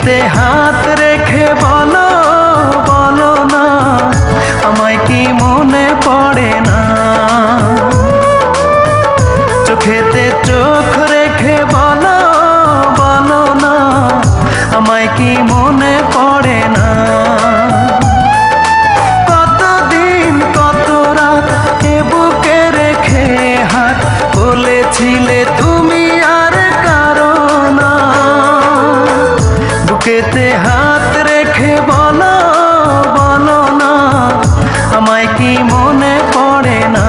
বুকেতে হাত রেখে বলো বলো না, আমায় কি মনে পড়ে না? চোখেতে চোখ রেখে বলো বলো না, আমায় কি মনে পড়ে না? কতদিন কত রাত এ বুকে রেখে হাত বলেছিলে তুমি আর কারো না। বুকেতে হাত রেখে বলো বলো না, আমায় কি মনে পড়ে না?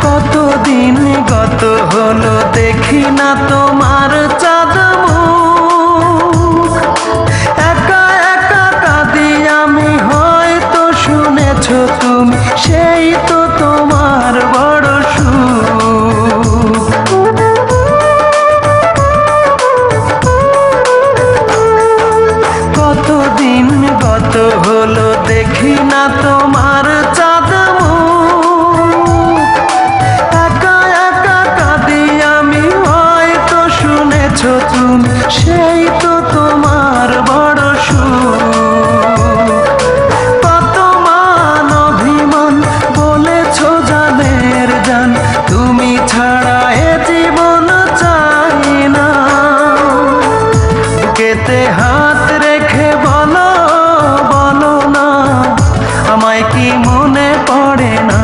কতদিন গত হলো দেখি না তোমার চাঁদ মুখ, একা একা কাঁদি আমি, হয়তো শুনেছো তুমি, সেই তো তোমার বড় সুখ। কতদিন গত হলো দেখি না তোমার চাঁদ মুখ, একা একা কাঁদি আমি, হয়তো শুনেছো তুমি, সেই তো তোমার বড় সুখ। কত মান অভিমান বলেছো জানের জান, তুমি ছাড়া এ জীবন চাই না। বুকেতে হাত রেখে বলো বলো না, আমায় কি মনে পড়ে না?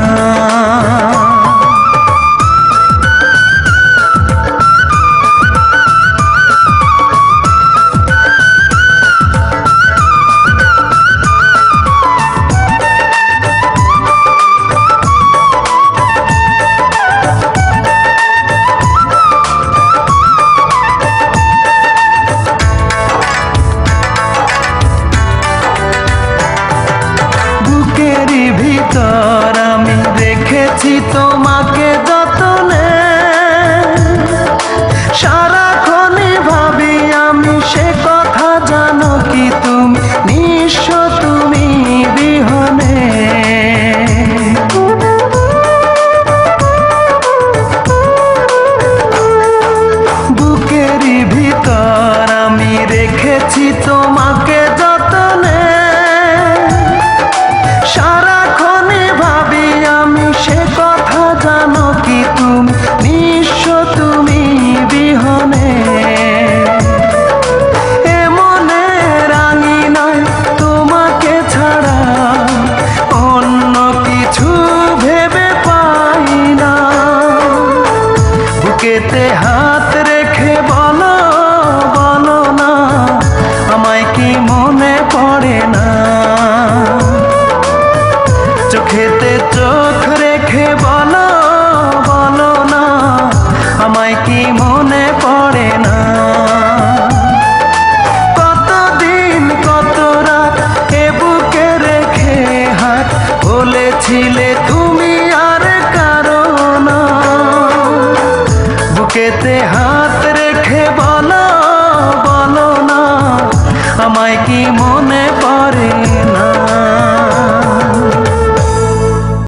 বুকেরই ভিতর আমি রেখেছি তোমাকে যতনে, সারাক্ষণই ভাবি আমি সে কথা, জানো কি তুমি নিঃস্ব তুমি বিহনে। বুকেরই ভিতর আমি রেখেছি তোমাকে যতনে, সারাক্ষণই ভাবি আমি সে কথা, জানো কি তুমি নিঃস্ব তুমি বিহনে। এ মনে রাঙি নয় তোমাকে ছাড়া, অন্য কিছু ভেবে পাই না। বুকেতে হাত রেখে বলো বলো না, আমায় কি মনে পড়ে না? চোখেতে চোখ রেখে বলো বলো না, আমায় কি মনে পড়ে না? কতদিন কত রাত এ বুকে রেখে হাত বলেছিলে তুমি